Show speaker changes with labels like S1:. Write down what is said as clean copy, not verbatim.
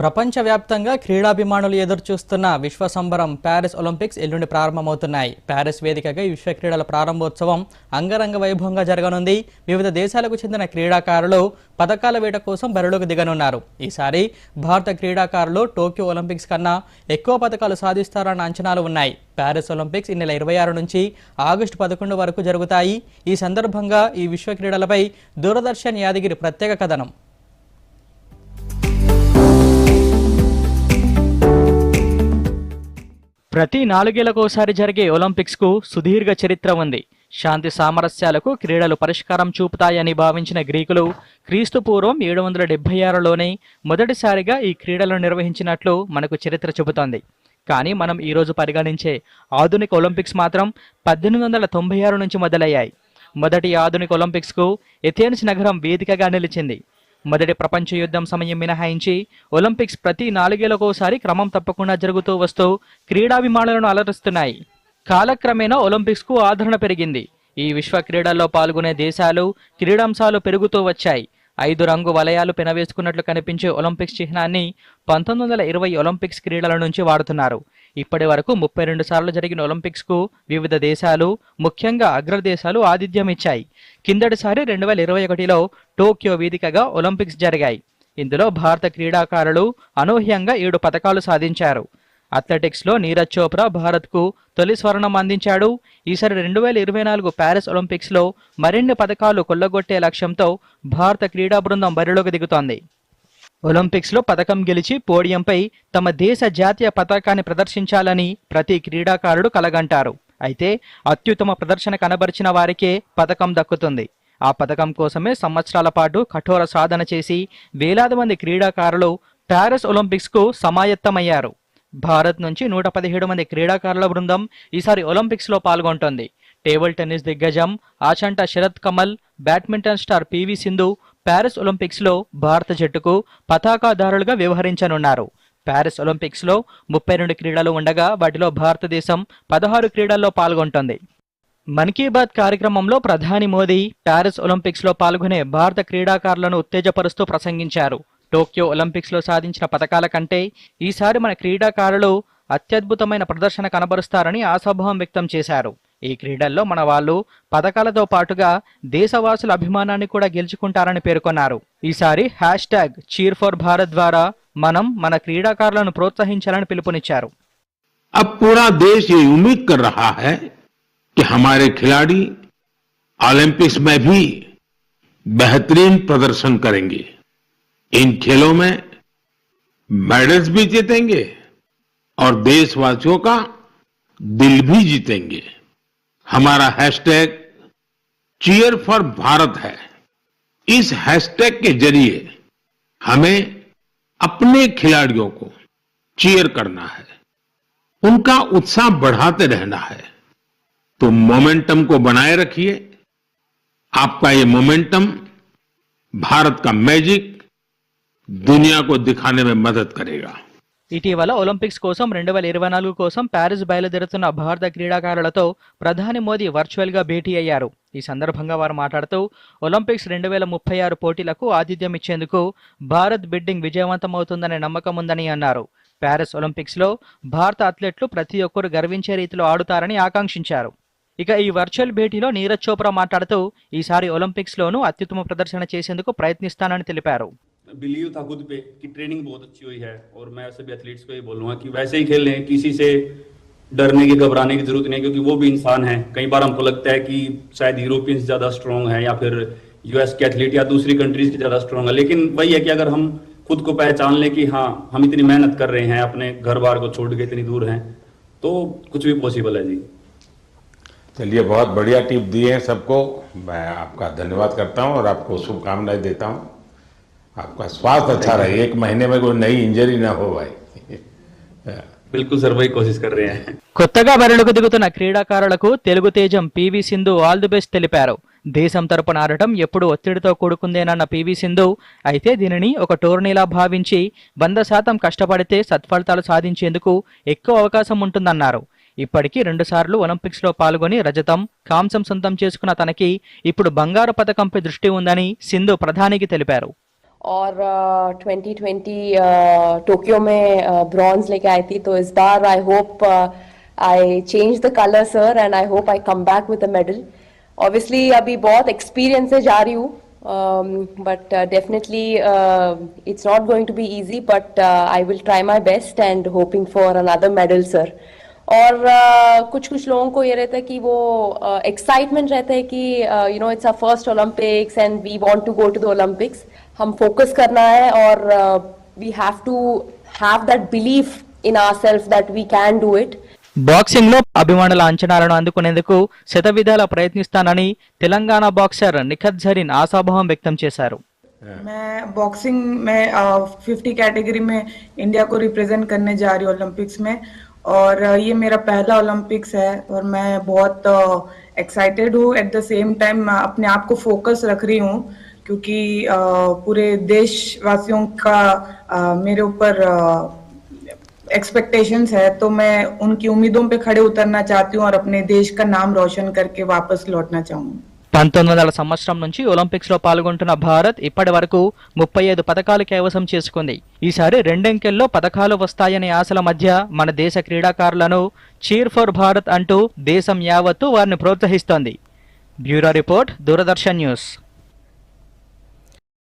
S1: ప్రపంచవ్యాప్తంగా క్రీడాభిమానులు ఎదురుచూస్తున్న విశ్వ సంబరం ప్యారిస్ ఒలింపిక్స్ ఎల్లుండి ప్రారంభమవుతున్నాయి. ప్యారిస్ వేదికగా ఈ విశ్వ క్రీడల ప్రారంభోత్సవం అంగరంగ వైభవంగా జరగనుంది. వివిధ దేశాలకు చెందిన క్రీడాకారులు పతకాల వేట కోసం బరిలోకి దిగనున్నారు. ఈసారి భారత క్రీడాకారులు టోక్యో ఒలింపిక్స్ కన్నా ఎక్కువ పతకాలు సాధిస్తారన్న అంచనాలు ఉన్నాయి. ప్యారిస్ ఒలింపిక్స్ ఈ నెల 26 నుంచి ఆగస్టు 11 వరకు జరుగుతాయి. ఈ సందర్భంగా ఈ విశ్వ క్రీడలపై దూరదర్శన్ యాదగిరి ప్రత్యేక కథనం. ప్రతి 4 ఏళ్లకోసారి జరిగే ఒలింపిక్స్కు సుదీర్ఘ చరిత్ర ఉంది. శాంతి సామరస్యాలకు క్రీడలు పరిష్కారం చూపుతాయని భావించిన గ్రీకులు క్రీస్తుపూర్వం 776లోనే మొదటిసారిగా ఈ క్రీడలను నిర్వహించినట్లు మనకు చరిత్ర చెబుతోంది. కానీ మనం ఈరోజు పరిగణించే ఆధునిక ఒలింపిక్స్ మాత్రం 1896 నుంచి మొదలయ్యాయి. మొదటి ఆధునిక ఒలింపిక్స్కు ఎథెన్స్ నగరం వేదికగా నిలిచింది. మొదటి ప్రపంచ యుద్ధం సమయం మినహాయించి ఒలింపిక్స్ ప్రతి 4 ఏళ్లకోసారి క్రమం తప్పకుండా జరుగుతూ వస్తూ క్రీడాభిమానులను అలరిస్తున్నాయి. కాలక్రమేణా ఒలింపిక్స్కు ఆదరణ పెరిగింది. ఈ విశ్వ క్రీడల్లో పాల్గొనే దేశాలు, క్రీడాంశాలు పెరుగుతూ వచ్చాయి. 5 రంగు వలయాలు పెనవేసుకున్నట్లు కనిపించే ఒలింపిక్స్ చిహ్నాన్ని 1920 ఒలింపిక్స్ క్రీడల నుంచి వాడుతున్నారు. ఇప్పటి వరకు 32 సార్లు జరిగిన ఒలింపిక్స్కు వివిధ దేశాలు, ముఖ్యంగా అగ్రదేశాలు ఆతిథ్యం ఇచ్చాయి. కిందటిసారి 2021లో టోక్యో వేదికగా ఒలింపిక్స్ జరిగాయి. ఇందులో భారత క్రీడాకారులు అనూహ్యంగా 7 పతకాలు సాధించారు. అథ్లెటిక్స్లో నీరజ్ చోప్రా భారత్కు తొలి స్వర్ణం అందించాడు. ఈసారి 2024 ప్యారిస్ ఒలింపిక్స్లో మరిన్ని పతకాలు కొల్లగొట్టే లక్ష్యంతో భారత క్రీడా బృందం బరిలోకి దిగుతోంది. ఒలింపిక్స్లో పతకం గెలిచి పోడియంపై తమ దేశ జాతీయ పతాకాన్ని ప్రదర్శించాలని ప్రతి క్రీడాకారుడు కలగంటారు. అయితే అత్యుత్తమ ప్రదర్శన కనబరిచిన వారికే పతకం దక్కుతుంది. ఆ పతకం కోసమే సంవత్సరాల పాటు కఠోర సాధన చేసి వేలాది మంది క్రీడాకారులు ప్యారిస్ ఒలింపిక్స్కు సమాయత్తమయ్యారు. భారత్ నుంచి 117 మంది క్రీడాకారుల బృందం ఈసారి ఒలింపిక్స్లో పాల్గొంటోంది. టేబుల్ టెన్నిస్ దిగ్గజం Achanta Sharath Kamal, badminton star PV Sindhu Paris ఒలింపిక్స్లో భారత జట్టుకు పతాకాదారులుగా వ్యవహరించనున్నారు. ప్యారిస్ ఒలింపిక్స్లో 32 క్రీడలు ఉండగా వాటిలో భారతదేశం 16 క్రీడల్లో పాల్గొంటోంది. మన్ కీ బాత్ కార్యక్రమంలో ప్రధాని మోదీ ప్యారిస్ ఒలింపిక్స్లో పాల్గొనే భారత క్రీడాకారులను ఉత్తేజపరుస్తూ ప్రసంగించారు. టోక్యో ఒలింపిక్స్లో సాధించిన పతకాల కంటే ఈసారి మన క్రీడాకారులు అత్యద్భుతమైన ప్రదర్శన కనబరుస్తారని ఆశాభావం వ్యక్తం చేశారు. ఈ క్రీడల్లో మన వాళ్ళు పతకాలతో పాటుగా దేశవాసుల అభిమానాన్ని కూడా గెలుచుకుంటారని పేర్కొన్నారు. ఈసారి #cheer4bharat ద్వారా మనం మన క్రీడాకారులను ప్రోత్సహించాలని పిలుపునిచ్చారు.
S2: अब पूरा देश ये उम्मीद कर रहा है कि हमारे खिलाड़ी ओलंपिक्स में भी बेहतरीन प्रदर्शन करेंगे. इन खेलों में मेडल्स भी जीतेंगे और देशवासियों का दिल भी जीतेंगे. हमारा #cheer4bharat है. इस हैशटैग के जरिए हमें अपने खिलाड़ियों को चीयर करना है, उनका उत्साह बढ़ाते रहना है. तो मोमेंटम को बनाए रखिए. आपका ये मोमेंटम भारत का मैजिक दुनिया को दिखाने में मदद करेगा.
S1: ఇటీవల ఒలింపిక్స్ కోసం 2024 కోసం ప్యారిస్ బయలుదేరుతున్న భారత క్రీడాకారులతో ప్రధాని మోదీ వర్చువల్ గా భేటీ అయ్యారు. ఈ సందర్భంగా వారు మాట్లాడుతూ ఒలింపిక్స్ 2036 పోటీలకు ఆతిథ్యం ఇచ్చేందుకు భారత్ బిడ్డింగ్ విజయవంతమవుతుందనే నమ్మకం ఉందని అన్నారు. ప్యారిస్ ఒలింపిక్స్ లో భారత అథ్లెట్లు ప్రతి ఒక్కరు గర్వించే రీతిలో ఆడుతారని ఆకాంక్షించారు. ఇక ఈ వర్చువల్ భేటీలో నీరజ్ చోప్రా మాట్లాడుతూ ఈసారి ఒలింపిక్స్ లోనూ అత్యుత్తమ ప్రదర్శన చేసేందుకు ప్రయత్నిస్తానని తెలిపారు.
S3: बिलीव था खुद पे कि ट्रेनिंग बहुत अच्छी हुई है और मैं सभी एथलीट्स को ये बोलूँगा कि वैसे ही खेल लें, किसी से डरने की घबराने की जरूरत नहीं, क्योंकि वो भी इंसान है. कई बार हमको लगता है कि शायद यूरोपियंस ज़्यादा स्ट्रॉन्ग है या फिर यूएस के एथलीट या दूसरी कंट्रीज के ज़्यादा स्ट्रॉन्ग है, लेकिन वही है कि अगर हम खुद को पहचान लें कि हाँ हम इतनी मेहनत कर रहे हैं, अपने घर बार को छोड़ के इतनी दूर हैं, तो कुछ भी पॉसिबल है. जी
S2: चलिए, बहुत बढ़िया टिप दिए हैं सबको. मैं आपका धन्यवाद करता हूं और आपको शुभकामनाएं देता हूं. आपका स्वास्थ्य अच्छा रहे, 1 महीने में कोई नई इंजरी ना हो भाई.
S3: बिल्कुल सर, वही कोशिश कर रहे हैं.
S1: కొత్తగా బరిలోకి దిగుతున్న క్రీడాకారులకు తెలుగు తేజం PV Sindhu all the best తెలిపారు. దేశం తరపున ఆడటం ఎప్పుడు ఒత్తిడితో కూడుకుందేనన్న పివి సింధు అయితే దీనిని ఒక టోర్నీలా భావించి 100% కష్టపడితే సత్ఫలితాలు సాధించేందుకు ఎక్కువ అవకాశం ఉంటుందన్నారు. ఇప్పటికీ 2 సార్లు ఒలింపిక్స్లో పాల్గొని రజతం, కాంస్యం సొంతం చేసుకున్న తనకి ఇప్పుడు బంగారు పతకంపై దృష్టి ఉందని సింధు ప్రధానికి తెలిపారు.
S4: और 2020 टोक्यो में ब्रॉन्ज लेके आई थी, तो इस बार I hope I change the colour sir and I hope I come back with a medal. Obviously अभी बहुत एक्सपीरियंस से जा रही हूँ, but definitely it's not going to be easy, but I will try my best and hoping for another medal sir। और कुछ लोगों को ये रहता है कि वो एक्साइटमेंट रहता है कि you know it's our first Olympics and we want to go to the Olympics. हम फोकस करना है और we have to have that belief in ourself that we can do it.
S1: Boxing లో అభిమానుల అంచనాలను అందుకునేందుకు శతవిధాలా ప్రయత్నిస్తానని తెలంగాణ బాక్సర్ నిఖత్ జరీన్ ఆశాభావం వ్యక్తం చేశారు।
S5: मैं बॉक्सिंग में 50 कैटेगरी में इंडिया को रिप्रेजेंट करने जा रही हूँ ओलंपिक्स में, और ये मेरा पहला ओलंपिक्स है और मैं बहुत एक्साइटेड हूँ। एट द सेम टाइम अपने आप को फोकस रख रही हूँ क्योंकि पूरे देशवासियों का मेरे ऊपर एक्सपेक्टेशंस है, तो मैं उनकी उम्मीदों पे खड़े उतरना चाहती हूँ और अपने देश का नाम रोशन करके वापस लौटना चाहूँगी।
S1: 1900 సంవత్సరం నుంచి ఒలింపిక్స్ లో పాల్గొంటున్న భారత్ ఇప్పటి వరకు 35 పతకాలు కైవసం చేసుకుంది। ఈసారి రెండంకెల్లో పతకాలు వస్తాయనే ఆశల మధ్య మన దేశ క్రీడాకారులను చీర్ ఫర్ భారత్ అంటూ దేశం యావత్తు వారిని ప్రోత్సహిస్తోంది। Bureau report, Doordarshan news.